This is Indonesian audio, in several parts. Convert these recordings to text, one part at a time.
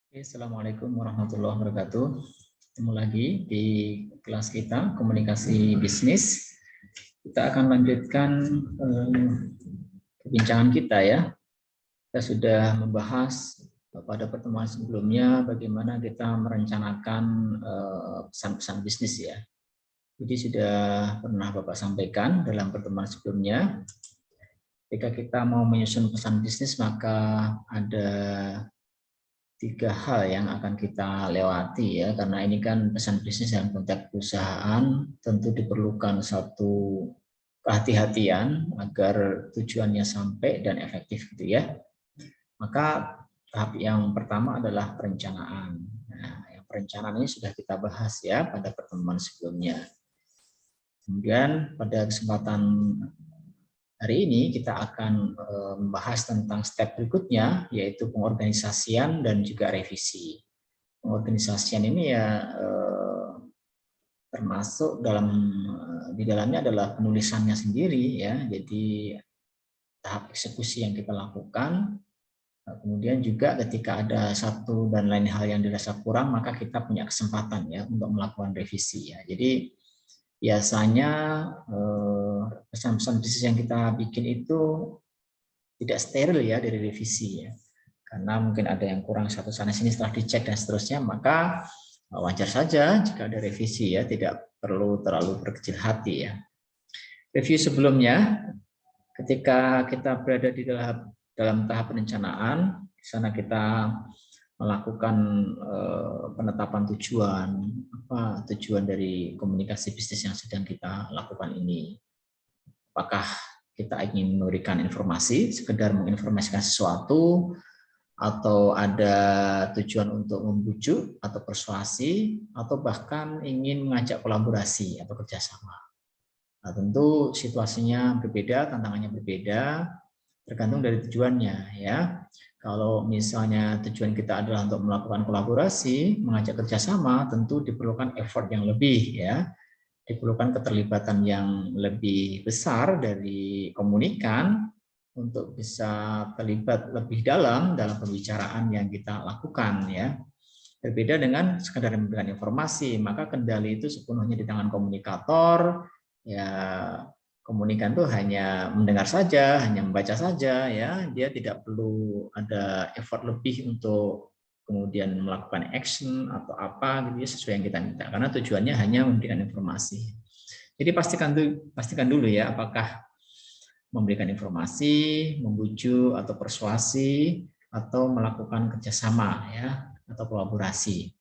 Oke, Assalamualaikum warahmatullahi wabarakatuh. Ketemu lagi di kelas kita, komunikasi bisnis. Kita akan lanjutkan perbincangan kita ya. Kita sudah membahas pada pertemuan sebelumnya bagaimana kita merencanakan pesan-pesan bisnis ya. Jadi sudah pernah Bapak sampaikan dalam pertemuan sebelumnya, ketika kita mau menyusun pesan bisnis maka ada 3 hal yang akan kita lewati ya, karena ini kan pesan bisnis dalam konteks perusahaan tentu diperlukan satu kehati-hatian agar tujuannya sampai dan efektif gitu ya. Maka tahap yang pertama adalah perencanaan. Nah, yang perencanaan ini sudah kita bahas ya pada pertemuan sebelumnya. Kemudian pada kesempatan hari ini kita akan membahas tentang step berikutnya, yaitu pengorganisasian dan juga revisi. Pengorganisasian ini ya termasuk di dalamnya adalah penulisannya sendiri ya. Jadi tahap eksekusi yang kita lakukan. Kemudian juga ketika ada satu dan lain hal yang dirasa kurang, maka kita punya kesempatan ya untuk melakukan revisi ya. Jadi biasanya pesan-pesan bisnis yang kita bikin itu tidak steril ya dari revisi ya, karena mungkin ada yang kurang satu sana sini setelah dicek dan seterusnya, maka wajar saja jika ada revisi ya, tidak perlu terlalu berkecil hati ya. Review sebelumnya ketika kita berada di dalam tahap perencanaan, di sana kita melakukan penetapan tujuan, apa tujuan dari komunikasi bisnis yang sedang kita lakukan ini. Apakah kita ingin memberikan informasi, sekedar menginformasikan sesuatu, atau ada tujuan untuk membujuk atau persuasi, atau bahkan ingin mengajak kolaborasi atau kerjasama. Nah, tentu situasinya berbeda, tantangannya berbeda, tergantung dari tujuannya ya. Kalau misalnya tujuan kita adalah untuk melakukan kolaborasi, mengajak kerjasama, tentu diperlukan effort yang lebih ya. Diperlukan keterlibatan yang lebih besar dari komunikan untuk bisa terlibat lebih dalam pembicaraan yang kita lakukan ya. Berbeda dengan sekadar memberikan informasi, maka kendali itu sepenuhnya di tangan komunikator. Ya, komunikan itu hanya mendengar saja, hanya membaca saja ya. Dia tidak perlu ada effort lebih untuk kemudian melakukan action atau apa gitu ya, sesuai yang kita minta, karena tujuannya hanya memberikan informasi. Jadi pastikan dulu ya apakah memberikan informasi, membujuk atau persuasi, atau melakukan kerjasama ya atau kolaborasi.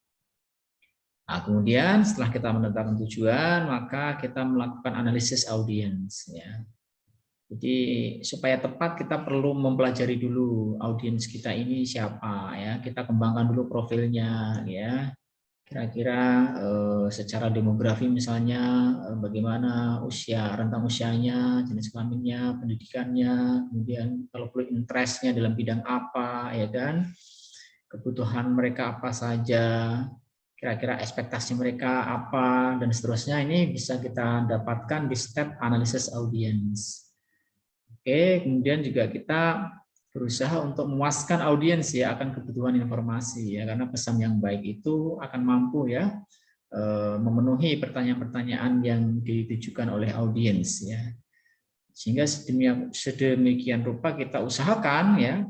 Nah, kemudian setelah kita menetapkan tujuan, maka kita melakukan analisis audiens ya. Jadi supaya tepat kita perlu mempelajari dulu audiens kita ini siapa ya. Kita kembangkan dulu profilnya ya. Kira-kira secara demografi misalnya bagaimana rentang usianya, jenis kelaminnya, pendidikannya, kemudian kalau perlu interestnya dalam bidang apa ya kan. Kebutuhan mereka apa saja, kira-kira ekspektasi mereka apa, dan seterusnya. Ini bisa kita dapatkan di step analisis audience. Oke, kemudian juga kita berusaha untuk memuaskan audiens ya akan kebutuhan informasi ya, karena pesan yang baik itu akan mampu ya memenuhi pertanyaan-pertanyaan yang ditujukan oleh audiens ya. Sehingga sedemikian rupa kita usahakan ya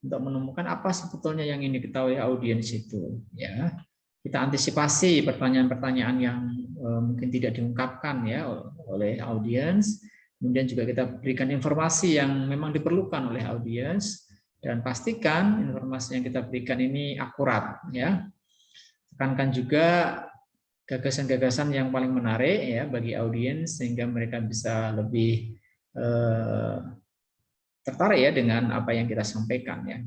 untuk menemukan apa sebetulnya yang ingin diketahui audiens itu ya. Kita antisipasi pertanyaan-pertanyaan yang mungkin tidak diungkapkan ya oleh audiens. Kemudian juga kita berikan informasi yang memang diperlukan oleh audiens, dan pastikan informasi yang kita berikan ini akurat ya. Tekankan juga gagasan-gagasan yang paling menarik ya bagi audiens sehingga mereka bisa lebih tertarik ya dengan apa yang kita sampaikan ya.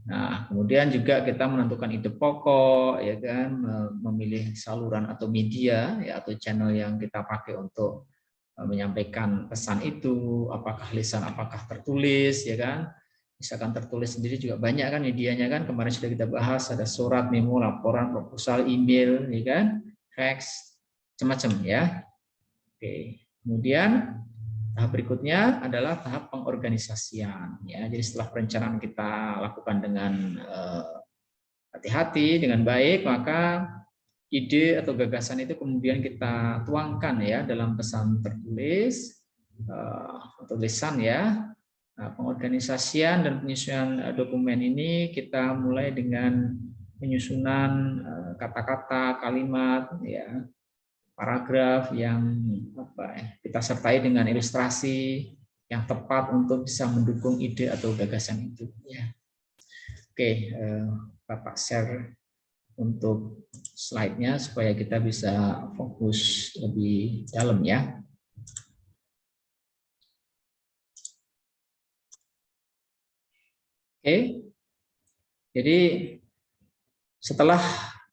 Nah, kemudian juga kita menentukan ide pokok, ya kan, memilih saluran atau media ya atau channel yang kita pakai untuk menyampaikan pesan itu, apakah lisan, apakah tertulis, ya kan. Misalkan tertulis sendiri juga banyak kan medianya kan, kemarin sudah kita bahas, ada surat, memo, laporan, proposal, email, ya kan, fax, macam-macam ya. Oke, kemudian tahap berikutnya adalah tahap pengorganisasian ya. Jadi setelah perencanaan kita lakukan dengan hati-hati dengan baik, maka ide atau gagasan itu kemudian kita tuangkan ya dalam pesan tertulis atau lisan ya. Nah, pengorganisasian dan penyusunan dokumen ini kita mulai dengan penyusunan kata-kata, kalimat, ya, paragraf yang kita sertai dengan ilustrasi yang tepat untuk bisa mendukung ide atau gagasan itu. Ya. Oke, Bapak share untuk slide-nya supaya kita bisa fokus lebih dalam ya. Oke, jadi setelah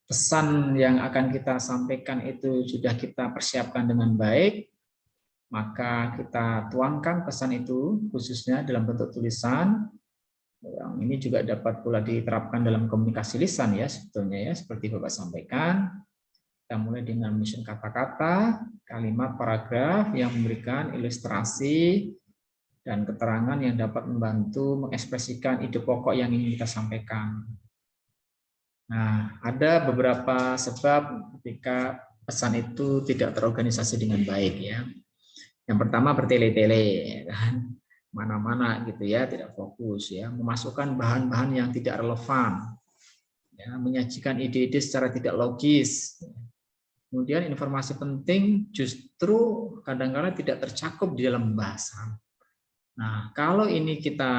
pesan yang akan kita sampaikan itu sudah kita persiapkan dengan baik, maka kita tuangkan pesan itu khususnya dalam bentuk tulisan. Yang ini juga dapat pula diterapkan dalam komunikasi lisan ya sebetulnya ya, seperti Bapak sampaikan. Kita mulai dengan menyusun kata-kata, kalimat, paragraf yang memberikan ilustrasi dan keterangan yang dapat membantu mengekspresikan ide pokok yang ingin kita sampaikan. Nah, ada beberapa sebab ketika pesan itu tidak terorganisasi dengan baik ya. Yang pertama bertele-tele, kan? Mana-mana gitu ya, tidak fokus ya, memasukkan bahan-bahan yang tidak relevan, ya, menyajikan ide-ide secara tidak logis. Kemudian informasi penting justru kadang-kadang tidak tercakup di dalam pembahasan. Nah, kalau ini kita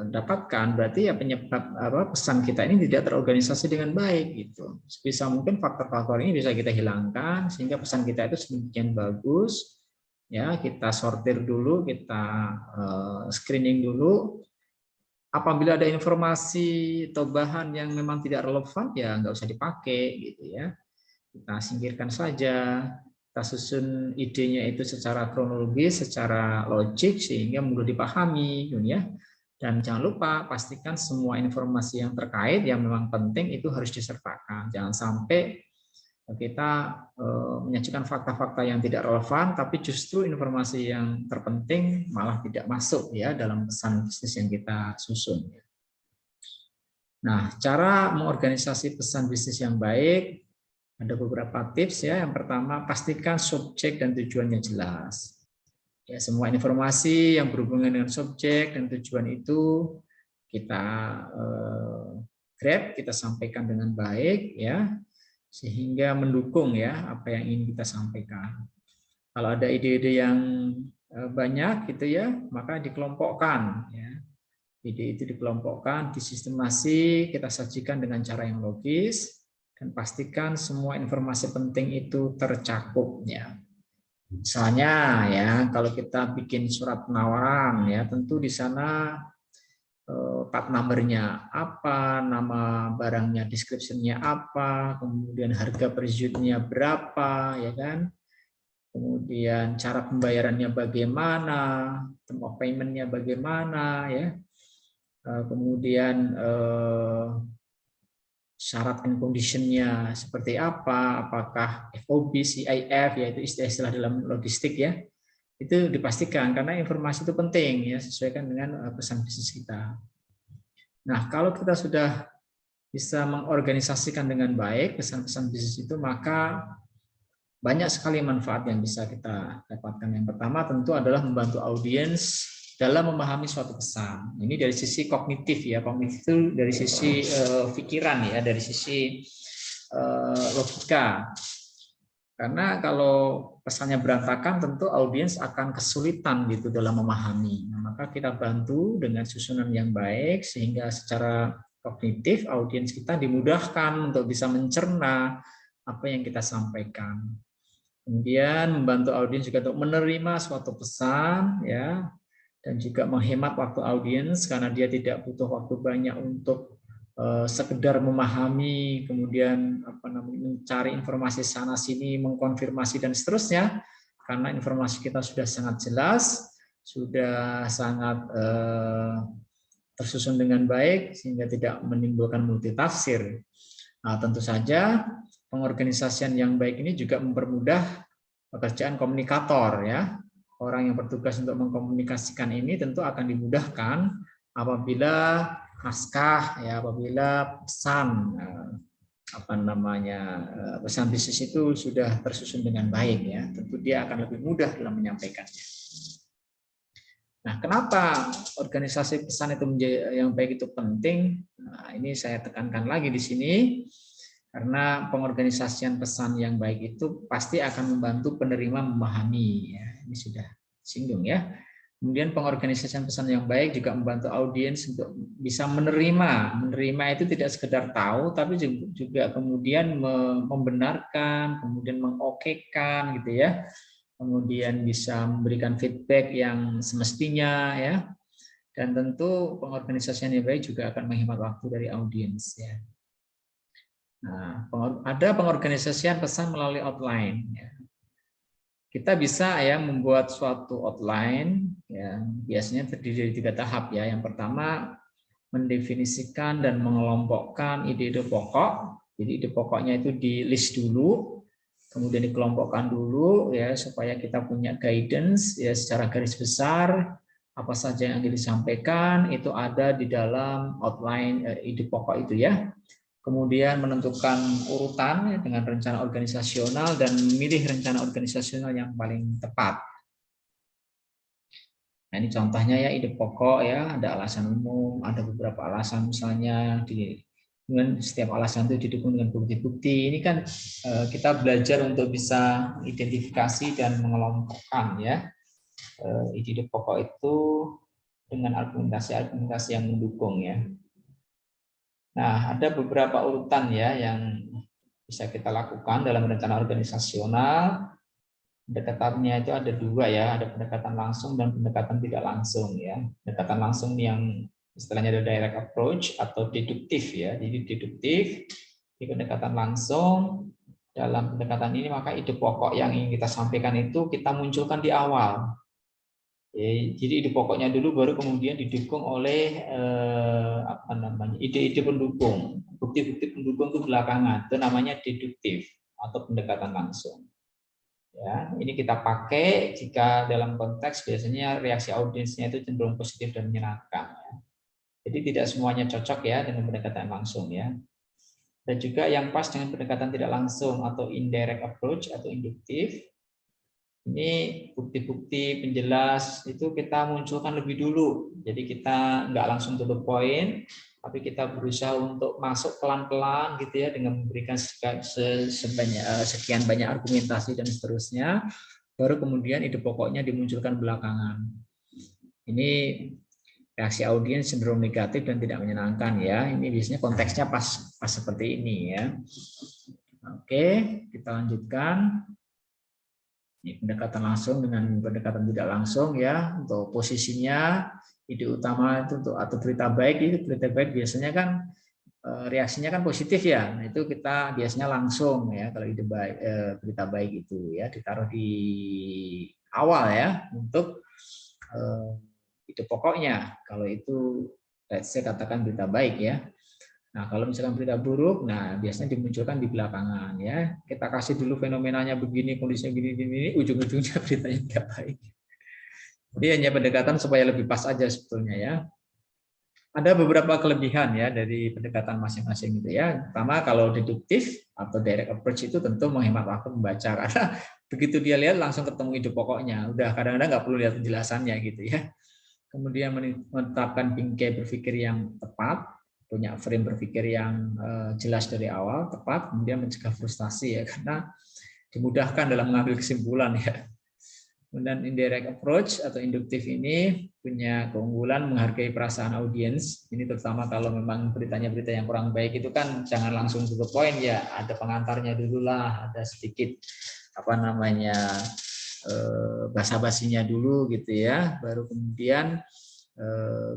dapatkan, berarti ya penyebab pesan kita ini tidak terorganisasi dengan baik gitu. Sebisa mungkin faktor-faktor ini bisa kita hilangkan sehingga pesan kita itu semakin bagus. Ya, kita sortir dulu, kita screening dulu. Apabila ada informasi atau bahan yang memang tidak relevan, ya nggak usah dipakai gitu ya. Kita singkirkan saja. Kita susun idenya itu secara kronologis, secara logik sehingga mudah dipahami, gitu ya. Dan jangan lupa pastikan semua informasi yang terkait yang memang penting itu harus disertakan. Jangan sampai kita menyajikan fakta-fakta yang tidak relevan, tapi justru informasi yang terpenting malah tidak masuk ya dalam pesan bisnis yang kita susun. Nah, cara mengorganisasi pesan bisnis yang baik ada beberapa tips ya. Yang pertama, pastikan subjek dan tujuannya jelas. Ya, semua informasi yang berhubungan dengan subjek dan tujuan itu kita grab, kita sampaikan dengan baik ya, sehingga mendukung ya apa yang ingin kita sampaikan. Kalau ada ide-ide yang banyak gitu ya, maka dikelompokkan ya. Ide itu dikelompokkan, disistemasi, kita sajikan dengan cara yang logis dan pastikan semua informasi penting itu tercakup ya. Misalnya ya, kalau kita bikin surat penawaran ya, tentu di sana part number-nya apa, nama barangnya, description-nya apa, kemudian harga per unit-nya berapa, ya kan? Kemudian cara pembayarannya bagaimana, term of payment-nya bagaimana, ya. Kemudian syarat and condition-nya seperti apa, apakah FOB, CIF, yaitu istilah-istilah dalam logistik ya. Itu dipastikan karena informasi itu penting ya, sesuaikan dengan pesan bisnis kita. Nah, kalau kita sudah bisa mengorganisasikan dengan baik pesan-pesan bisnis itu, maka banyak sekali manfaat yang bisa kita dapatkan. Yang pertama tentu adalah membantu audiens dalam memahami suatu pesan. Ini dari sisi kognitif ya, kognitif itu dari sisi pikiran ya, dari sisi logika. Karena kalau pesannya berantakan, tentu audiens akan kesulitan gitu dalam memahami. Nah, maka kita bantu dengan susunan yang baik sehingga secara kognitif audiens kita dimudahkan untuk bisa mencerna apa yang kita sampaikan. Kemudian membantu audiens juga untuk menerima suatu pesan ya, dan juga menghemat waktu audiens karena dia tidak butuh waktu banyak untuk sekedar memahami, kemudian mencari informasi sana sini, mengkonfirmasi dan seterusnya, karena informasi kita sudah sangat jelas, sudah sangat tersusun dengan baik sehingga tidak menimbulkan multitafsir. Nah, tentu saja pengorganisasian yang baik ini juga mempermudah pekerjaan komunikator ya. Orang yang bertugas untuk mengkomunikasikan ini tentu akan dimudahkan apabila naskah ya, apabila pesan pesan bisnis itu sudah tersusun dengan baik ya, tentu dia akan lebih mudah dalam menyampaikannya. Nah, kenapa organisasi pesan itu yang baik itu penting? Nah, ini saya tekankan lagi di sini karena pengorganisasian pesan yang baik itu pasti akan membantu penerima memahami ya. Ini sudah singgung ya. Kemudian pengorganisasian pesan yang baik juga membantu audiens untuk bisa menerima. Menerima itu tidak sekedar tahu, tapi juga kemudian membenarkan, kemudian mengokekan gitu ya. Kemudian bisa memberikan feedback yang semestinya ya. Dan tentu pengorganisasian yang baik juga akan menghemat waktu dari audiens ya. Nah, ada pengorganisasian pesan melalui outline ya. Kita bisa ya membuat suatu outline ya, biasanya terdiri dari 3 tahap ya. Yang pertama mendefinisikan dan mengelompokkan ide-ide pokok. Jadi ide pokoknya itu di list dulu, kemudian dikelompokkan dulu ya supaya kita punya guidance ya secara garis besar apa saja yang ingin disampaikan itu ada di dalam outline ide pokok itu ya. Kemudian menentukan urutan dengan rencana organisasional dan memilih rencana organisasional yang paling tepat. Nah, ini contohnya ya ide pokok ya, ada alasan umum, ada beberapa alasan misalnya dengan setiap alasan itu didukung dengan bukti-bukti. Ini kan kita belajar untuk bisa identifikasi dan mengelompokkan ya ide pokok itu dengan argumentasi-argumentasi yang mendukung ya. Nah, ada beberapa urutan ya yang bisa kita lakukan dalam rencana organisasional. Pendekatannya itu ada 2 ya, ada pendekatan langsung dan pendekatan tidak langsung ya. Pendekatan langsung yang istilahnya ada direct approach atau deduktif ya. Jadi deduktif di pendekatan langsung. Dalam pendekatan ini maka ide pokok yang ingin kita sampaikan itu kita munculkan di awal. Jadi ide pokoknya dulu baru kemudian didukung oleh ide-ide pendukung, bukti-bukti pendukung itu belakangan. Itu namanya deduktif atau pendekatan langsung. Ya, ini kita pakai jika dalam konteks biasanya reaksi audiensnya itu cenderung positif dan menyenangkan. Ya. Jadi tidak semuanya cocok ya dengan pendekatan langsung ya. Dan juga yang pas dengan pendekatan tidak langsung atau indirect approach atau induktif. Ini bukti-bukti penjelas itu kita munculkan lebih dulu. Jadi kita nggak langsung to the point, tapi kita berusaha untuk masuk pelan-pelan gitu ya dengan memberikan sekian banyak argumentasi dan seterusnya. Baru kemudian ide pokoknya dimunculkan belakangan. Ini reaksi audiens cenderung negatif dan tidak menyenangkan ya. Ini biasanya konteksnya pas seperti ini ya. Oke, kita lanjutkan. Ini pendekatan langsung dengan pendekatan tidak langsung ya. Untuk posisinya ide utama itu untuk atau berita baik itu biasanya kan reaksinya kan positif ya. Nah, itu kita biasanya langsung ya kalau ide baik berita baik itu ya ditaruh di awal ya untuk ide pokoknya. Kalau itu saya katakan berita baik ya. Nah, kalau misalkan berita buruk, nah biasanya dimunculkan di belakangan ya. Kita kasih dulu fenomenanya begini, kondisinya gini, ujung-ujungnya beritanya tidak baik. Jadi hanya pendekatan supaya lebih pas aja sebetulnya ya. Ada beberapa kelebihan ya dari pendekatan masing-masing itu ya. Pertama kalau deduktif atau direct approach itu tentu menghemat waktu membaca karena begitu dia lihat langsung ketemu ide pokoknya. Udah kadang-kadang nggak perlu lihat penjelasannya gitu ya. Kemudian menetapkan bingkai berpikir yang tepat, punya frame berpikir yang jelas dari awal, tepat, kemudian mencegah frustasi ya karena dimudahkan dalam mengambil kesimpulan ya. Kemudian indirect approach atau induktif ini punya keunggulan menghargai perasaan audiens. Ini terutama kalau memang beritanya berita yang kurang baik itu kan jangan langsung to the point ya, ada pengantarnya dulu lah, ada sedikit basa-basinya dulu gitu ya, baru kemudian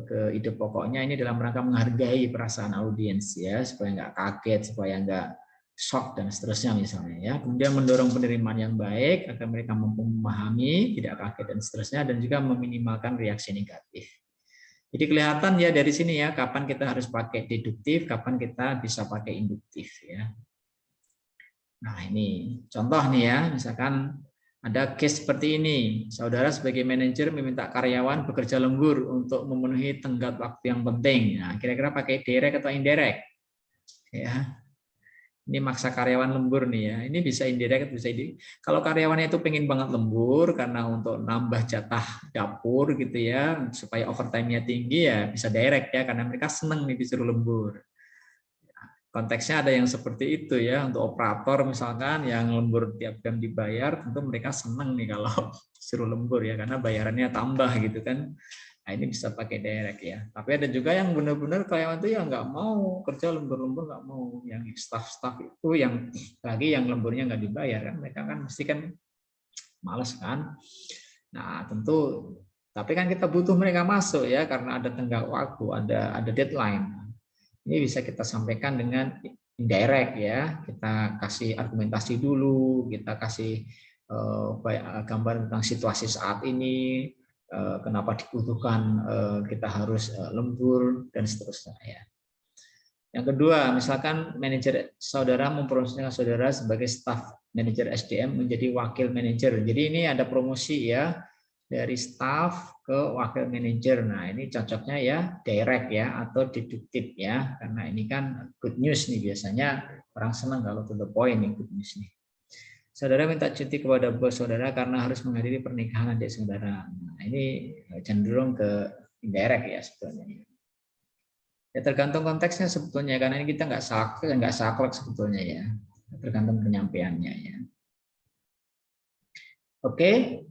ke ide pokoknya ini dalam rangka menghargai perasaan audiens ya supaya nggak kaget, supaya nggak shock dan seterusnya misalnya ya. Kemudian mendorong penerimaan yang baik agar mereka mampu memahami, tidak kaget dan seterusnya, dan juga meminimalkan reaksi negatif. Jadi kelihatan ya dari sini ya kapan kita harus pakai deduktif, kapan kita bisa pakai induktif ya. Nah ini contoh nih ya, misalkan Ada case seperti ini, saudara sebagai manajer meminta karyawan bekerja lembur untuk memenuhi tenggat waktu yang penting. Nah, kira-kira pakai direct atau indirect? Ya, ini maksa karyawan lembur nih ya. Ini bisa indirect, bisa indirect. Kalau karyawannya itu pengen banget lembur karena untuk nambah jatah dapur gitu ya, supaya overtime-nya tinggi ya bisa direct ya, karena mereka seneng nih disuruh lembur. Konteksnya ada yang seperti itu ya, untuk operator misalkan yang lembur tiap jam dibayar, tentu mereka seneng nih kalau suruh lembur ya, karena bayarannya tambah gitu kan. Nah, ini bisa pakai direct ya. Tapi ada juga yang benar-benar karyawan itu yang nggak mau kerja lembur-lembur, nggak mau. Yang staff-staff itu yang lagi yang lemburnya nggak dibayar kan, mereka kan mesti kan males kan. Nah tentu, tapi kan kita butuh mereka masuk ya, karena ada tenggat waktu, ada deadline. Ini bisa kita sampaikan dengan indirect ya. Kita kasih argumentasi dulu, kita kasih gambar tentang situasi saat ini, kenapa dibutuhkan kita harus lembur dan seterusnya ya. Yang kedua, misalkan manajer saudara mempromosikan saudara sebagai staff manajer SDM menjadi wakil manajer. Jadi ini ada promosi ya, dari staff ke wakil manajer. Nah, ini cocoknya ya direct ya atau deduktif ya. Karena ini kan good news nih, biasanya orang senang kalau to the point nih, good news nih. Saudara minta cuti kepada bos saudara karena harus menghadiri pernikahan adik saudara. Nah, ini cenderung ke indirect ya sebetulnya. Ya tergantung konteksnya sebetulnya, karena ini kita nggak saklek sebetulnya ya, tergantung penyampaiannya ya. Oke,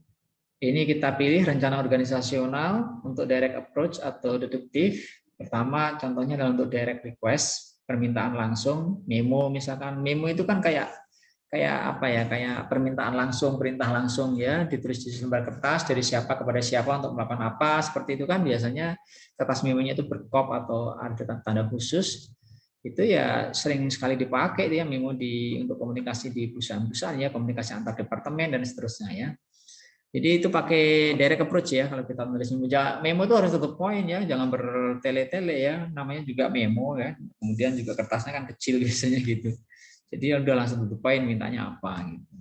ini kita pilih rencana organisasional untuk direct approach atau deduktif. Pertama, contohnya adalah untuk direct request, permintaan langsung, memo misalkan. Memo itu kan kayak apa ya, kayak permintaan langsung, perintah langsung ya, ditulis di lembar kertas dari siapa kepada siapa untuk melakukan apa, seperti itu kan. Biasanya kertas memonya itu berkop atau ada tanda khusus. Itu ya sering sekali dipakai ya, memo untuk komunikasi di perusahaan-perusahaan ya, komunikasi antar departemen dan seterusnya ya. Jadi itu pakai direct approach ya kalau kita menulis memo. Memo itu harus to point ya, jangan bertele-tele ya, namanya juga memo ya. Kemudian juga kertasnya kan kecil biasanya gitu. Jadi udah langsung to point mintanya apa gitu.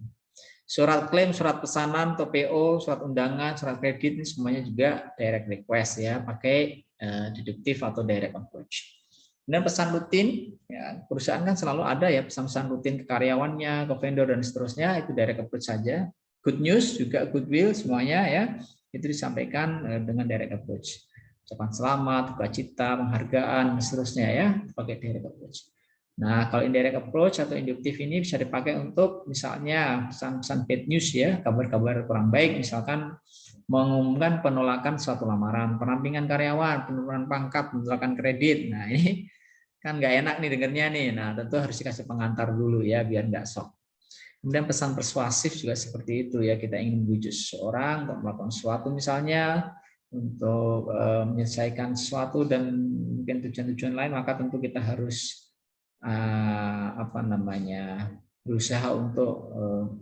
Surat klaim, surat pesanan, TPO, surat undangan, surat kredit ini semuanya juga direct request ya, pakai deduktif atau direct approach. Kemudian pesan rutin, ya, perusahaan kan selalu ada ya pesan-pesan rutin ke karyawannya, ke vendor dan seterusnya, itu direct approach saja. Good news juga goodwill semuanya ya, itu disampaikan dengan direct approach. Ucapan selamat, duka-cita, penghargaan, dan seterusnya ya, pakai direct approach. Nah, kalau indirect approach atau induktif ini bisa dipakai untuk misalnya pesan-pesan bad news ya, kabar-kabar kurang baik, misalkan mengumumkan penolakan suatu lamaran, perampingan karyawan, penurunan pangkat, penolakan kredit. Nah, ini kan nggak enak nih dengarnya nih. Nah, tentu harus dikasih pengantar dulu ya, biar nggak shock. Kemudian pesan persuasif juga seperti itu ya, kita ingin membujuk seseorang untuk melakukan sesuatu misalnya, untuk menyelesaikan sesuatu dan mungkin tujuan-tujuan lain, maka tentu kita harus berusaha untuk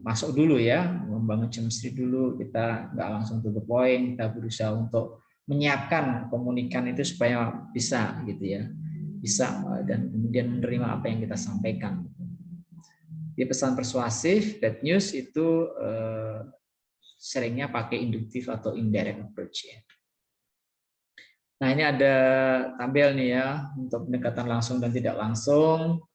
masuk dulu ya, membangun chemistry dulu. Kita nggak langsung to the point, kita berusaha untuk menyiapkan komunikan itu supaya bisa gitu ya, bisa dan kemudian menerima apa yang kita sampaikan. Di pesan persuasif, bad news itu seringnya pakai induktif atau indirect approach ya. Nah, ini ada tabel nih ya untuk pendekatan langsung dan tidak langsung.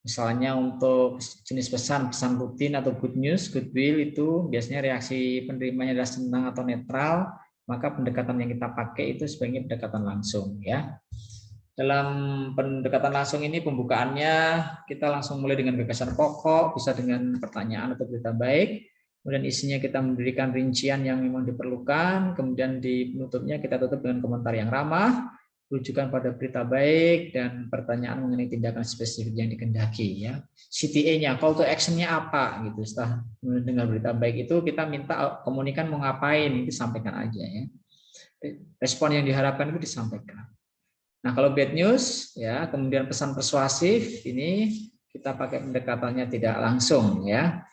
Misalnya untuk jenis pesan rutin atau good news, goodwill itu biasanya reaksi penerimanya adalah senang atau netral, maka pendekatan yang kita pakai itu sebaiknya pendekatan langsung ya. Dalam pendekatan langsung ini pembukaannya kita langsung mulai dengan gagasan pokok, bisa dengan pertanyaan atau berita baik. Kemudian isinya kita memberikan rincian yang memang diperlukan, kemudian di penutupnya kita tutup dengan komentar yang ramah, rujukan pada berita baik, dan pertanyaan mengenai tindakan spesifik yang dikehendaki ya. CTA-nya, call to action-nya apa gitu. Setelah mendengar berita baik itu kita minta komunikan mau ngapain, itu sampaikan aja ya. Respon yang diharapkan itu disampaikan. Nah, kalau bad news ya, kemudian pesan persuasif ini kita pakai pendekatannya tidak langsung ya.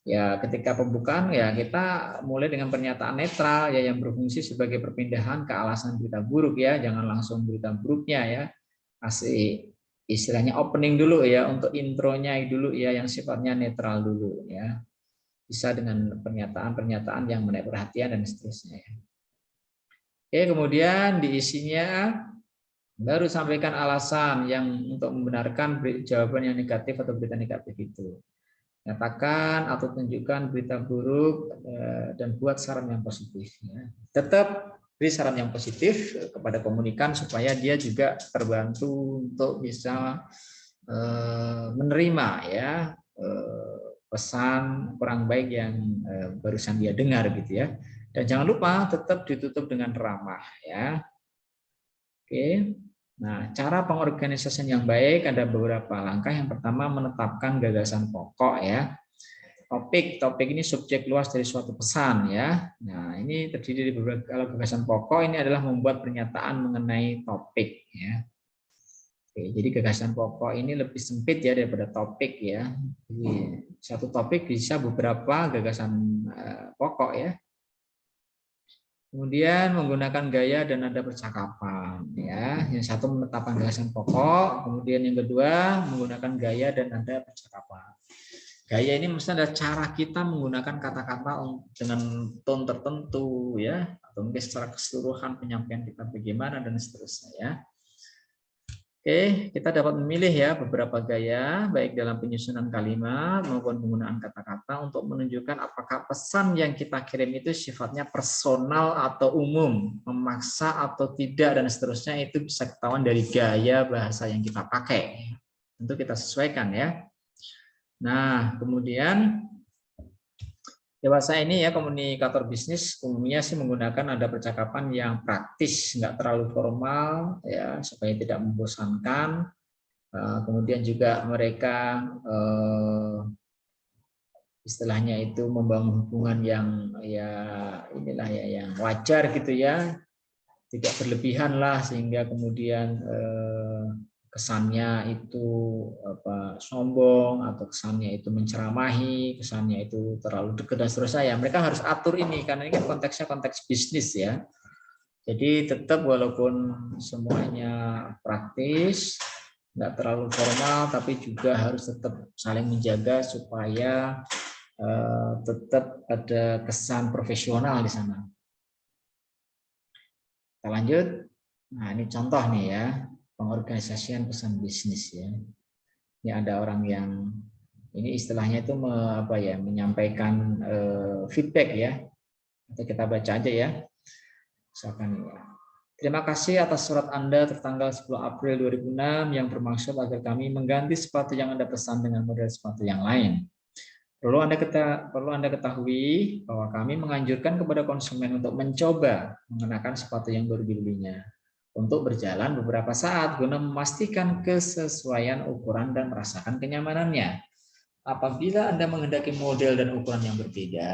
Ya, ketika pembukaan ya kita mulai dengan pernyataan netral ya yang berfungsi sebagai perpindahan ke alasan berita buruk ya, jangan langsung berita buruknya ya. Kasih istilahnya opening dulu ya, untuk intronya dulu ya yang sifatnya netral dulu ya. bisa dengan pernyataan-pernyataan yang menarik perhatian dan seterusnya. Oke, kemudian diisinya baru sampaikan alasan yang untuk membenarkan jawaban yang negatif atau berita negatif itu. Nyatakan atau tunjukkan berita buruk dan buat saran yang positif. Tetap beri saran yang positif kepada komunikan supaya dia juga terbantu untuk bisa menerima ya pesan kurang baik yang barusan dia dengar gitu ya. Dan jangan lupa tetap ditutup dengan ramah ya. Oke. Nah, cara pengorganisasian yang baik ada beberapa langkah. Yang pertama menetapkan gagasan pokok ya. Topik ini subjek luas dari suatu pesan ya. Nah, ini terdiri dari beberapa, kalau gagasan pokok ini adalah membuat pernyataan mengenai topik ya. Oke, jadi gagasan pokok ini lebih sempit ya daripada topik ya. Jadi, satu topik bisa beberapa gagasan pokok ya. Kemudian menggunakan gaya dan nada percakapan ya. Yang satu menetapkan gagasan pokok, kemudian yang kedua menggunakan gaya dan nada percakapan. Gaya ini maksudnya adalah cara kita menggunakan kata-kata dengan tone tertentu ya, atau mungkin secara keseluruhan penyampaian kita bagaimana dan seterusnya ya. Oke, kita dapat memilih ya beberapa gaya, baik dalam penyusunan kalimat maupun penggunaan kata-kata untuk menunjukkan apakah pesan yang kita kirim itu sifatnya personal atau umum, memaksa atau tidak, dan seterusnya. Itu bisa ketahuan dari gaya bahasa yang kita pakai. Tentu kita sesuaikan ya. Nah, kemudian dewasa ini ya, komunikator bisnis umumnya sih menggunakan nada percakapan yang praktis, nggak terlalu formal ya, supaya tidak membosankan. Kemudian juga mereka istilahnya itu membangun hubungan yang ya inilah ya yang wajar gitu ya, tidak berlebihan lah sehingga kemudian kesannya itu sombong atau kesannya itu menceramahi, kesannya itu terlalu dekat dan seterusnya ya. Mereka harus atur ini karena ini kan konteksnya konteks bisnis ya. Jadi tetap walaupun semuanya praktis, nggak terlalu formal, tapi juga harus tetap saling menjaga supaya tetap ada kesan profesional di sana. Kita lanjut. Nah, ini contoh nih ya, pengorganisasian pesan bisnis ya. Ini ada orang yang ini istilahnya itu menyampaikan feedback ya. Atau kita baca aja ya. Misalkan ya. Terima kasih atas surat Anda tertanggal 10 April 2006 yang bermaksud agar kami mengganti sepatu yang Anda pesan dengan model sepatu yang lain. Perlu Anda ketahui bahwa kami menganjurkan kepada konsumen untuk mencoba mengenakan sepatu yang baru dibelinya untuk berjalan beberapa saat guna memastikan kesesuaian ukuran dan merasakan kenyamanannya. Apabila Anda menghendaki model dan ukuran yang berbeda,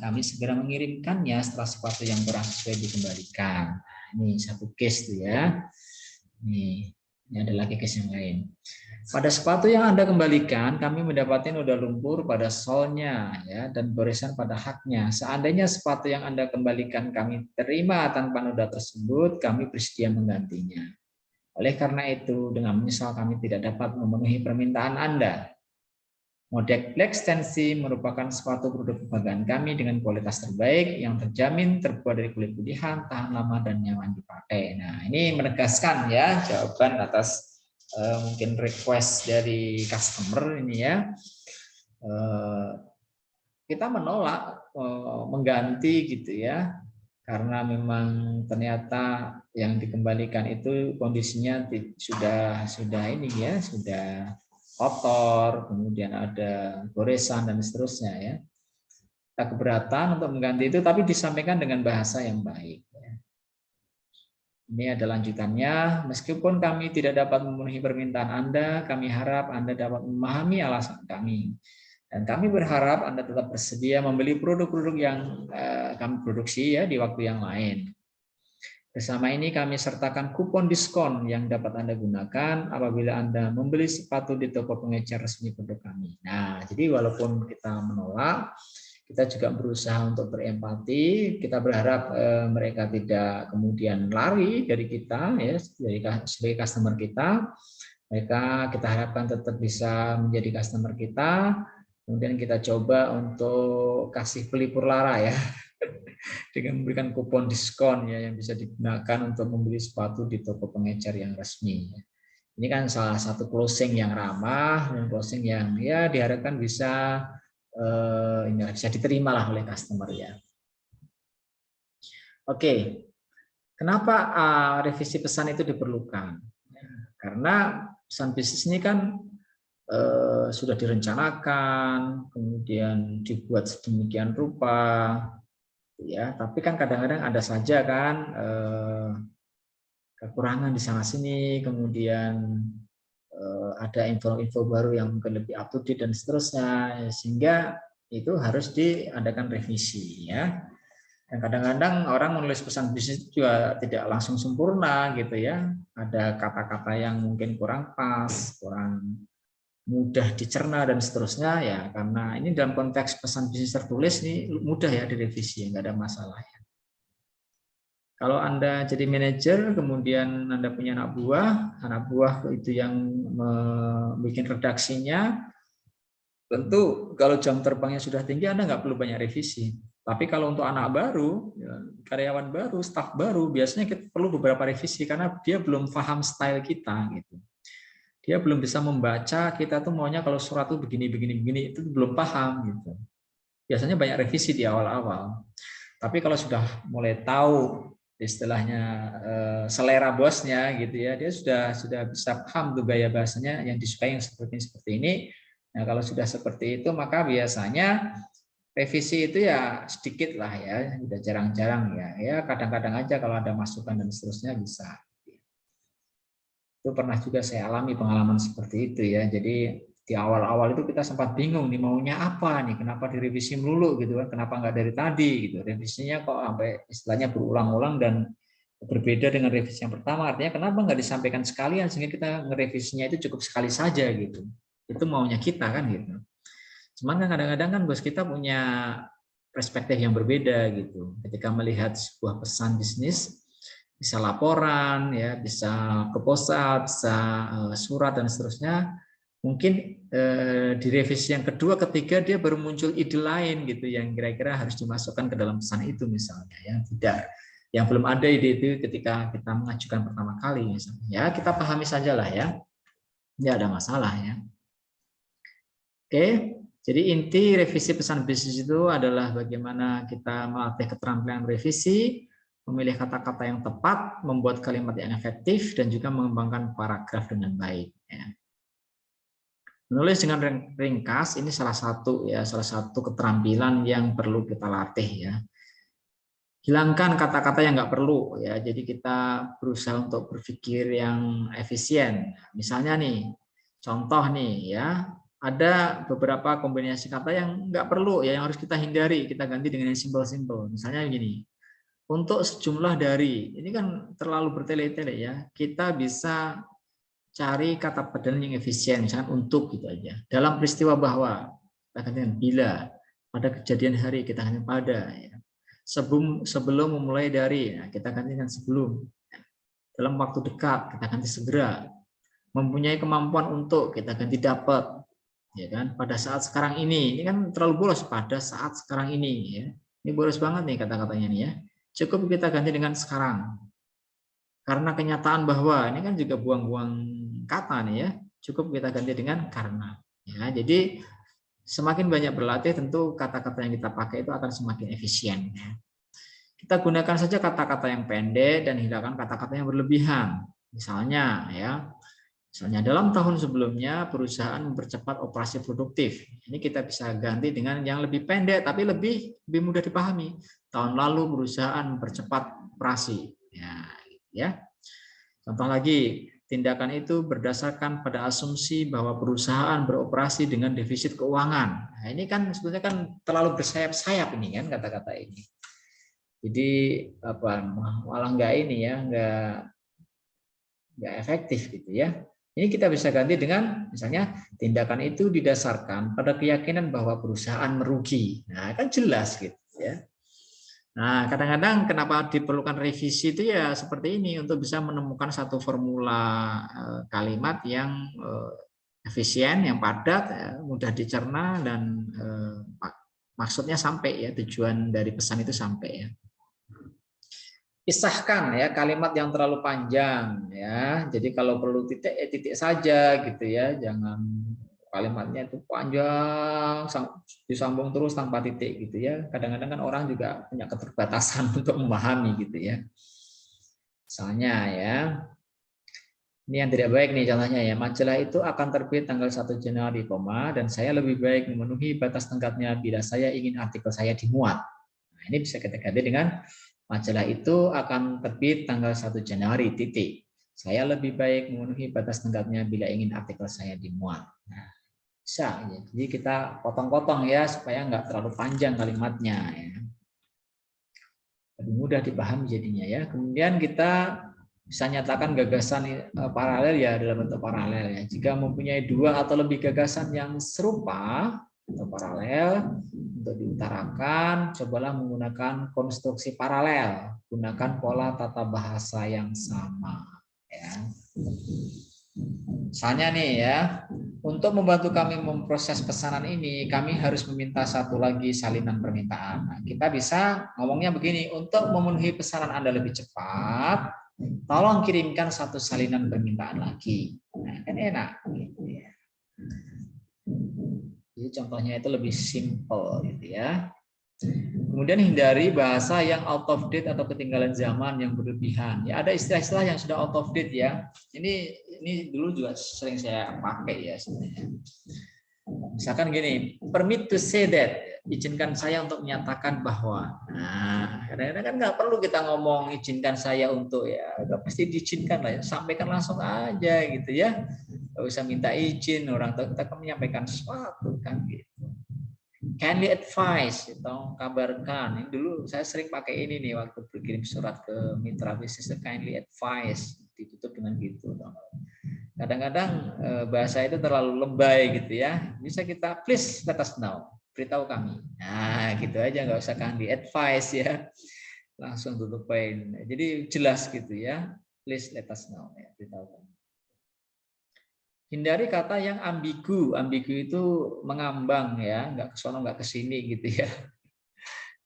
kami segera mengirimkannya setelah sepatu yang kurang sesuai dikembalikan. Ini satu case tuh ya. Ini ada lagi case yang lain. Pada sepatu yang Anda kembalikan, kami mendapatkan noda lumpur pada solnya ya, dan goresan pada haknya. Seandainya sepatu yang Anda kembalikan kami terima tanpa noda tersebut, kami bersedia menggantinya. Oleh karena itu, dengan menyesal kami tidak dapat memenuhi permintaan Anda. Model Black Stancy merupakan sepatu produk kebanggaan kami dengan kualitas terbaik yang terjamin terbuat dari kulit pilihan, tahan lama dan nyaman dipakai. Nah, ini menegaskan ya jawaban atas mungkin request dari customer ini ya. Kita menolak mengganti gitu ya, karena memang ternyata yang dikembalikan itu kondisinya sudah ini ya, sudah kotor, kemudian ada goresan dan seterusnya ya. Kita keberatan untuk mengganti itu, tapi disampaikan dengan bahasa yang baik. Ini ada lanjutannya. Meskipun kami tidak dapat memenuhi permintaan Anda, kami harap Anda dapat memahami alasan kami. Dan kami berharap Anda tetap bersedia membeli produk-produk yang kami produksi ya di waktu yang lain. Bersama ini kami sertakan kupon diskon yang dapat Anda gunakan apabila Anda membeli sepatu di toko pengecer resmi produk kami. Nah, jadi walaupun kita menolak, kita juga berusaha untuk berempati. Kita berharap mereka tidak kemudian lari dari kita, ya, sebagai customer kita. Mereka kita harapkan tetap bisa menjadi customer kita. Kemudian kita coba untuk kasih pelipur lara ya, dengan memberikan kupon diskon ya yang bisa digunakan untuk membeli sepatu di toko pengecer yang resmi. Ini kan salah satu closing yang ramah dan closing yang ya diharapkan bisa bisa diterima lah oleh customer ya. Oke, kenapa revisi pesan itu diperlukan? Karena pesan bisnis ini kan sudah direncanakan, kemudian dibuat sedemikian rupa, ya. Tapi kan kadang-kadang ada saja kan kekurangan di sana sini, kemudian ada info-info baru yang mungkin lebih up to date dan seterusnya, sehingga itu harus diadakan revisi ya. Dan kadang-kadang orang menulis pesan bisnis juga tidak langsung sempurna gitu ya. Ada kata-kata yang mungkin kurang pas, kurang mudah dicerna dan seterusnya ya. Karena ini dalam konteks pesan bisnis tertulis ini mudah ya direvisi, nggak ada masalah. Kalau Anda jadi manajer, kemudian Anda punya anak buah itu yang membuat redaksinya, tentu kalau jam terbangnya sudah tinggi, Anda nggak perlu banyak revisi. Tapi kalau untuk anak baru, karyawan baru, staf baru, biasanya kita perlu beberapa revisi karena dia belum paham style kita. Gitu. Dia belum bisa membaca, kita tuh maunya kalau surat tuh begini, itu belum paham. Gitu. Biasanya banyak revisi di awal-awal. Tapi kalau sudah mulai tahu istilahnya selera bosnya gitu ya, dia sudah bisa paham tuh gaya bahasanya yang disukai yang seperti ini. Nah kalau sudah seperti itu maka biasanya revisi itu ya sedikit lah ya, udah jarang-jarang ya kadang-kadang aja kalau ada masukan dan seterusnya bisa. Itu pernah juga saya alami pengalaman seperti itu ya. Jadi di awal-awal itu kita sempat bingung nih maunya apa nih, kenapa direvisi melulu gitu kan, kenapa nggak dari tadi gitu. Revisinya kok sampai istilahnya berulang-ulang dan berbeda dengan revisi yang pertama. Artinya kenapa nggak disampaikan sekalian sehingga kita ngerevisinya itu cukup sekali saja gitu. Itu maunya kita kan gitu. Cuman kan kadang-kadang kan bos kita punya perspektif yang berbeda gitu. Ketika melihat sebuah pesan bisnis, bisa laporan, ya, bisa proposal, bisa surat dan seterusnya. Mungkin di revisi yang kedua, ketiga dia baru muncul ide lain gitu yang kira-kira harus dimasukkan ke dalam pesan itu misalnya, yang tidak, yang belum ada ide itu ketika kita mengajukan pertama kali misalnya. Ya kita pahami saja lah ya, tidak ada masalah ya. Oke, jadi inti revisi pesan bisnis itu adalah bagaimana kita melatih keterampilan revisi, memilih kata-kata yang tepat, membuat kalimat yang efektif, dan juga mengembangkan paragraf dengan baik. Menulis dengan ringkas ini salah satu keterampilan yang perlu kita latih ya. Hilangkan kata-kata yang nggak perlu ya. Jadi kita berusaha untuk berpikir yang efisien. Misalnya nih, contoh nih ya, ada beberapa kombinasi kata yang nggak perlu ya, yang harus kita hindari. Kita ganti dengan yang simpel-simpel. Misalnya begini. Untuk sejumlah dari, ini kan terlalu bertele-tele ya. Kita bisa cari kata padanan yang efisien, misalkan untuk gitu aja. Dalam peristiwa bahwa, kita ganti dengan bila. Pada kejadian hari, kita ganti pada. Ya. Sebelum memulai dari, nah, kita ganti dengan sebelum. Dalam waktu dekat, kita ganti segera. Mempunyai kemampuan untuk, kita ganti dapat. Ya kan? Pada saat sekarang ini kan terlalu bolos, pada saat sekarang ini. Ya. Ini bolos banget nih kata-katanya nih ya. Cukup kita ganti dengan sekarang. Karena kenyataan bahwa ini kan juga buang-buang kata nih ya, cukup kita ganti dengan karena. Ya, jadi semakin banyak berlatih tentu kata-kata yang kita pakai itu akan semakin efisien. Ya. Kita gunakan saja kata-kata yang pendek dan hilangkan kata-kata yang berlebihan. Misalnya dalam tahun sebelumnya perusahaan mempercepat operasi produktif. Ini kita bisa ganti dengan yang lebih pendek tapi lebih mudah dipahami. Tahun lalu perusahaan mempercepat operasi. Ya. Contoh lagi, tindakan itu berdasarkan pada asumsi bahwa perusahaan beroperasi dengan defisit keuangan. Nah, ini kan sebetulnya kan terlalu bersayap-sayap ini kan kata-kata ini. Jadi malah nggak ini ya, nggak efektif gitu ya. Ini kita bisa ganti dengan misalnya tindakan itu didasarkan pada keyakinan bahwa perusahaan merugi. Nah, kan jelas gitu ya. Nah, kadang-kadang kenapa diperlukan revisi itu ya seperti ini untuk bisa menemukan satu formula kalimat yang efisien, yang padat, mudah dicerna, dan maksudnya sampai ya, tujuan dari pesan itu sampai ya. Pisahkan ya kalimat yang terlalu panjang ya. Jadi kalau perlu titik, titik saja gitu ya. Jangan kalimatnya itu panjang disambung terus tanpa titik gitu ya. Kadang-kadang kan orang juga punya keterbatasan untuk memahami gitu ya. Misalnya ya, ini yang tidak baik nih contohnya ya. Majalah itu akan terbit tanggal 1 Januari, dan saya lebih baik memenuhi batas tenggatnya bila saya ingin artikel saya dimuat. Nah, ini bisa kita ganti dengan majalah itu akan terbit tanggal 1 Januari, titik. Saya lebih baik memenuhi batas tenggatnya bila ingin artikel saya dimuat. Nah, bisa. Ya. Jadi kita potong-potong ya, supaya nggak terlalu panjang kalimatnya. Ya. Lebih mudah dipahami jadinya ya. Kemudian kita bisa nyatakan gagasan paralel ya dalam bentuk paralel ya. Jika mempunyai 2 atau lebih gagasan yang serupa atau paralel untuk diutarakan, cobalah menggunakan konstruksi paralel. Gunakan pola tata bahasa yang sama ya. Misalnya nih ya, untuk membantu kami memproses pesanan ini, kami harus meminta satu lagi salinan permintaan. Nah, kita bisa ngomongnya begini, untuk memenuhi pesanan Anda lebih cepat, tolong kirimkan satu salinan permintaan lagi. Nah, kan enak gitu ya. Jadi contohnya itu lebih simple gitu ya. Kemudian hindari bahasa yang out of date atau ketinggalan zaman yang berlebihan. Ya ada istilah-istilah yang sudah out of date ya. Ini dulu juga sering saya pakai ya sebenarnya. Misalkan gini, permit to say that, izinkan saya untuk menyatakan bahwa. Nah, kadang-kadang kan nggak perlu kita ngomong izinkan saya untuk ya, udah pasti diizinkan lah ya. Sampaikan langsung aja gitu ya. Nggak usah minta izin, orang tua kita kan menyampaikan sesuatu kan gitu. Kindly advise, atau kabarkan. Ini dulu saya sering pakai ini nih waktu berkirim surat ke mitra bisnis, kindly advise, ditutup dengan gitu. Kadang-kadang bahasa itu terlalu lebay gitu ya. Bisa kita please let us know, beritahu kami. Nah gitu aja, nggak usah kindly advise ya. Langsung tutup poin. Jadi jelas gitu ya. Please let us know, ya, beritahu kami. Hindari kata yang ambigu. Ambigu itu mengambang ya, nggak ke sono nggak ke sini gitu ya.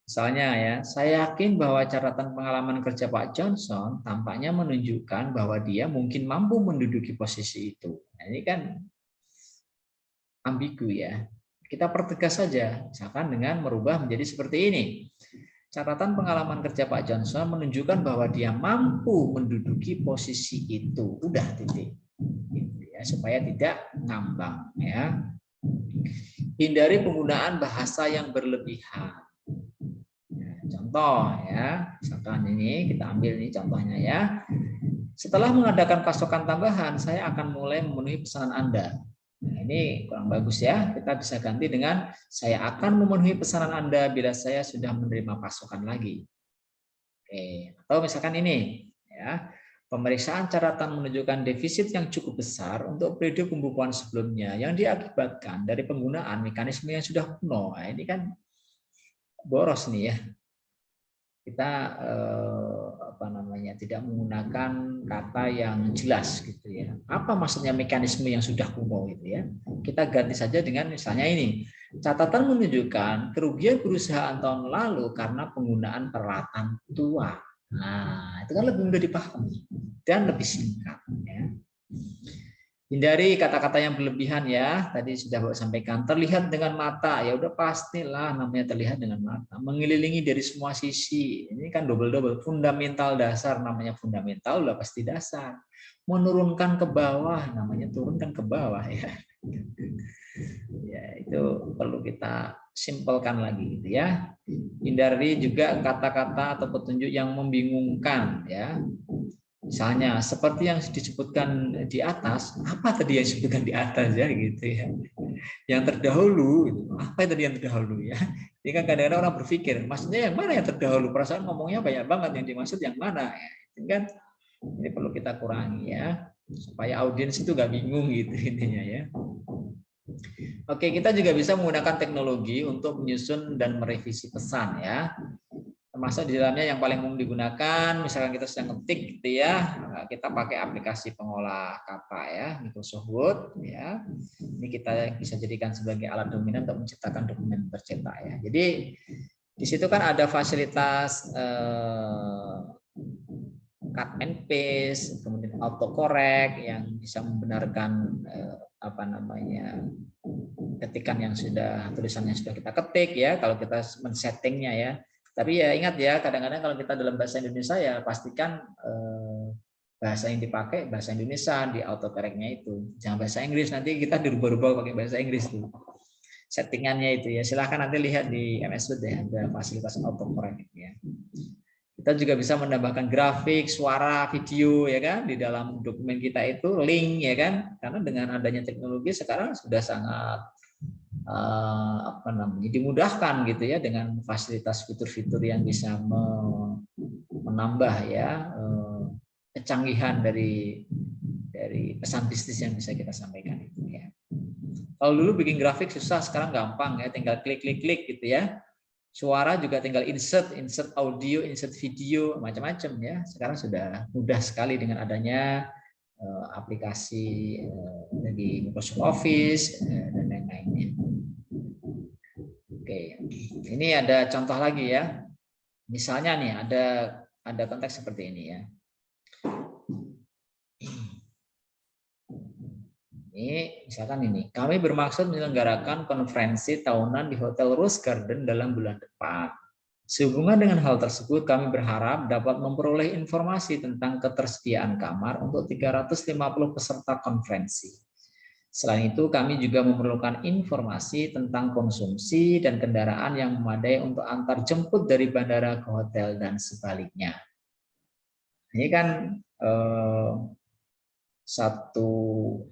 Misalnya ya, saya yakin bahwa catatan pengalaman kerja Pak Johnson tampaknya menunjukkan bahwa dia mungkin mampu menduduki posisi itu. Nah, ini kan ambigu ya. Kita pertegas saja, misalkan dengan merubah menjadi seperti ini. Catatan pengalaman kerja Pak Johnson menunjukkan bahwa dia mampu menduduki posisi itu. Udah titik. Ya, supaya tidak ngambang ya. Hindari penggunaan bahasa yang berlebihan. Ya, contoh ya, misalkan ini kita ambil nih contohnya ya. Setelah mengadakan pasokan tambahan, saya akan mulai memenuhi pesanan Anda. Nah, ini kurang bagus ya. Kita bisa ganti dengan saya akan memenuhi pesanan Anda bila saya sudah menerima pasokan lagi. Oke, atau misalkan ini ya. Pemeriksaan catatan menunjukkan defisit yang cukup besar untuk periode pembukuan sebelumnya yang diakibatkan dari penggunaan mekanisme yang sudah kuno. Nah, ini kan boros nih ya. Kita tidak menggunakan kata yang jelas gitu ya. Apa maksudnya mekanisme yang sudah kuno gitu ya? Kita ganti saja dengan misalnya ini. Catatan menunjukkan kerugian perusahaan tahun lalu karena penggunaan peralatan tua. Nah, itu kan lebih mudah dipahami dan lebih singkat. Ya. Hindari kata-kata yang berlebihan ya. Tadi sudah Bapak sampaikan. Terlihat dengan mata, ya udah pastilah namanya terlihat dengan mata. Mengelilingi dari semua sisi. Ini kan double-double. Fundamental dasar, namanya fundamental udah pasti dasar. Menurunkan ke bawah, namanya turunkan ke bawah ya. Ya, itu perlu kita simpelkan lagi gitu ya. Hindari juga kata-kata atau petunjuk yang membingungkan ya. Misalnya seperti yang disebutkan di atas, apa tadi yang disebutkan di atas ya gitu ya. Yang terdahulu itu, apa tadi yang terdahulu ya. Ini kan kadang-kadang orang berpikir, maksudnya yang mana yang terdahulu? Perasaan ngomongnya banyak banget, yang dimaksud yang mana ya. Ini kan ini perlu kita kurangi ya, supaya audiens itu nggak bingung gitu intinya ya. Oke, kita juga bisa menggunakan teknologi untuk menyusun dan merevisi pesan ya. termasuk di dalamnya yang paling umum digunakan, misalkan kita sedang ngetik gitu ya, kita pakai aplikasi pengolah kata ya, Microsoft Word ya. Ini kita bisa jadikan sebagai alat dominan untuk menciptakan dokumen tercetak ya. Jadi di situ kan ada fasilitas cut and paste, kemudian autocorrect yang bisa membenarkan apa namanya ketikan yang sudah tulisannya sudah kita ketik ya, kalau kita men-settingnya ya. Tapi ya ingat ya, kadang-kadang kalau kita dalam bahasa Indonesia ya pastikan bahasa yang dipakai bahasa Indonesia di autocorrectnya itu. Jangan bahasa Inggris, nanti kita dirubah-rubah pakai bahasa Inggris tuh. Settingannya itu ya. Silahkan nanti lihat di MS Word ya, ada fasilitas autocorrect ya. Kita juga bisa menambahkan grafik, suara, video ya kan di dalam dokumen kita itu, link ya kan. Karena dengan adanya teknologi sekarang sudah sangat apa namanya dimudahkan gitu ya, dengan fasilitas fitur-fitur yang bisa menambah ya kecanggihan dari pesan bisnis yang bisa kita sampaikan itu ya. Kalau dulu bikin grafik susah, sekarang gampang ya, tinggal klik gitu ya. Suara juga tinggal insert audio, insert video, macam-macam ya. Sekarang sudah mudah sekali dengan adanya aplikasi di Microsoft Office dan lain-lainnya. Oke, ini ada contoh lagi ya. Misalnya nih ada konteks seperti ini ya. Ini misalkan ini, kami bermaksud menyelenggarakan konferensi tahunan di Hotel Rose Garden dalam bulan depan. Sehubungan dengan hal tersebut, kami berharap dapat memperoleh informasi tentang ketersediaan kamar untuk 350 peserta konferensi. Selain itu, kami juga memerlukan informasi tentang konsumsi dan kendaraan yang memadai untuk antar jemput dari bandara ke hotel dan sebaliknya. Ini kan satu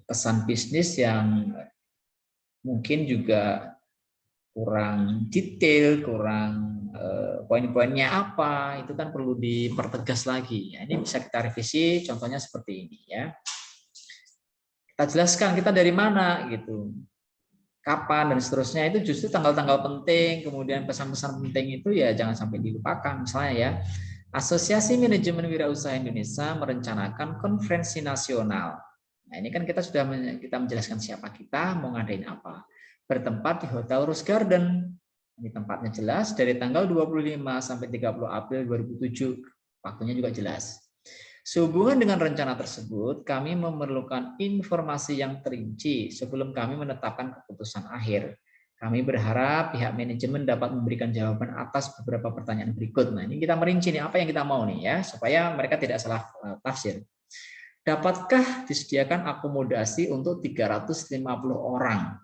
pesan bisnis yang mungkin juga kurang detail, kurang poin-poinnya apa, itu kan perlu dipertegas lagi. Ya, ini bisa kita revisi, contohnya seperti ini ya. Kita jelaskan kita dari mana gitu, kapan dan seterusnya, itu justru tanggal-tanggal penting, kemudian pesan-pesan penting itu ya jangan sampai dilupakan. Misalnya ya, Asosiasi Manajemen Wirausaha Indonesia merencanakan konferensi nasional. Nah ini kan kita menjelaskan siapa kita, mau ngadain apa. Bertempat di Hotel Rose Garden. Ini tempatnya jelas, dari tanggal 25 sampai 30 April 2007. Waktunya juga jelas. Sehubungan dengan rencana tersebut, kami memerlukan informasi yang terinci sebelum kami menetapkan keputusan akhir. Kami berharap pihak manajemen dapat memberikan jawaban atas beberapa pertanyaan berikut. Nah, ini kita merinci nih apa yang kita mau nih ya, supaya mereka tidak salah tafsir. Dapatkah disediakan akomodasi untuk 350 orang?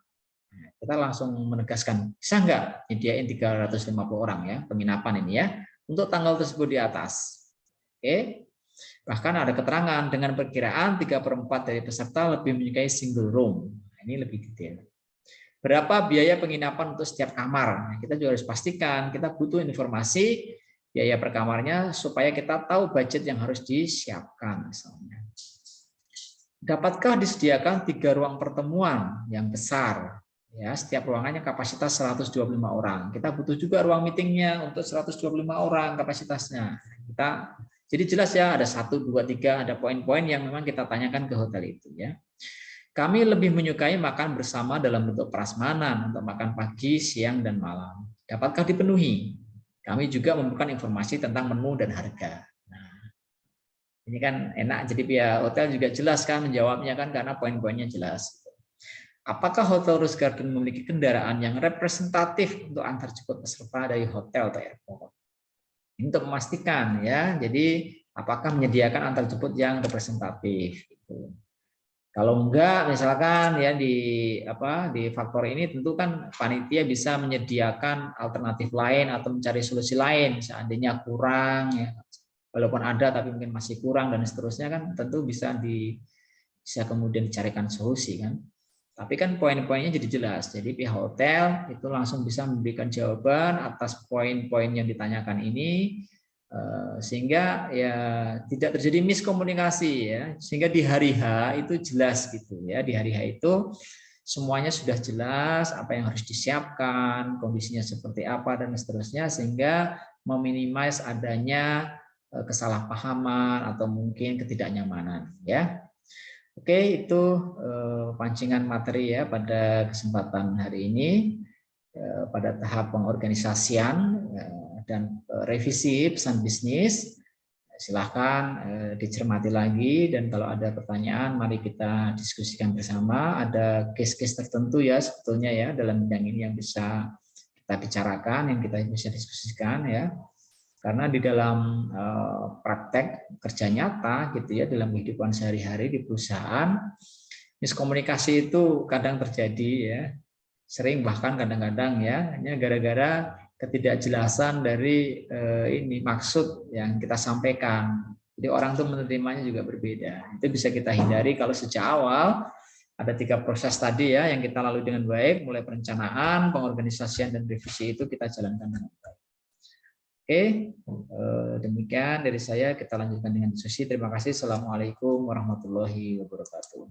Kita langsung menegaskan, bisa nggak nyediain 350 orang ya, penginapan ini ya, untuk tanggal tersebut di atas. Oke. Bahkan ada keterangan dengan perkiraan 3/4 dari peserta lebih menyukai single room. Nah, ini lebih detail. Berapa biaya penginapan untuk setiap kamar? Nah, kita juga harus pastikan, kita butuh informasi biaya per kamarnya supaya kita tahu budget yang harus disiapkan misalnya. Dapatkah disediakan 3 ruang pertemuan yang besar? Ya, setiap ruangannya kapasitas 125 orang. Kita butuh juga ruang meetingnya untuk 125 orang kapasitasnya. Jadi jelas ya, ada 1, 2, 3, ada poin-poin yang memang kita tanyakan ke hotel itu ya. Kami lebih menyukai makan bersama dalam bentuk prasmanan untuk makan pagi, siang, dan malam. Dapatkah dipenuhi? Kami juga memerlukan informasi tentang menu dan harga. Nah, ini kan enak, jadi pihak hotel juga jelas kan menjawabnya kan karena poin-poinnya jelas. Apakah Hotel Rose Garden memiliki kendaraan yang representatif untuk antar jemput peserta dari hotel atau airport? Untuk memastikan ya, jadi apakah menyediakan antar jemput yang representatif gitu. Kalau enggak misalkan ya di faktor ini tentu kan panitia bisa menyediakan alternatif lain atau mencari solusi lain seandainya kurang ya, walaupun ada tapi mungkin masih kurang dan seterusnya kan tentu bisa kemudian dicarikan solusi kan. Tapi kan poin-poinnya jadi jelas. Jadi pihak hotel itu langsung bisa memberikan jawaban atas poin-poin yang ditanyakan ini, sehingga ya tidak terjadi miskomunikasi ya. Sehingga di hari H itu jelas gitu ya. Di hari H itu semuanya sudah jelas apa yang harus disiapkan, kondisinya seperti apa dan seterusnya, sehingga meminimais adanya kesalahpahaman atau mungkin ketidaknyamanan ya. Oke, itu pancingan materi ya pada kesempatan hari ini pada tahap pengorganisasian dan revisi pesan bisnis. Silahkan dicermati lagi, dan kalau ada pertanyaan mari kita diskusikan bersama. Ada case-case tertentu ya sebetulnya ya dalam bidang ini yang bisa kita bicarakan, yang kita bisa diskusikan ya. Karena di dalam praktek kerja nyata gitu ya, dalam kehidupan sehari-hari di perusahaan, miskomunikasi itu kadang terjadi ya. Sering bahkan kadang-kadang ya, hanya gara-gara ketidakjelasan dari ini maksud yang kita sampaikan. Jadi orang tuh menerimanya juga berbeda. Itu bisa kita hindari kalau sejak awal ada 3 proses tadi ya yang kita lalui dengan baik, mulai perencanaan, pengorganisasian dan revisi itu kita jalankan dengan baik. Oke, demikian dari saya, kita lanjutkan dengan diskusi. Terima kasih. Assalamualaikum warahmatullahi wabarakatuh.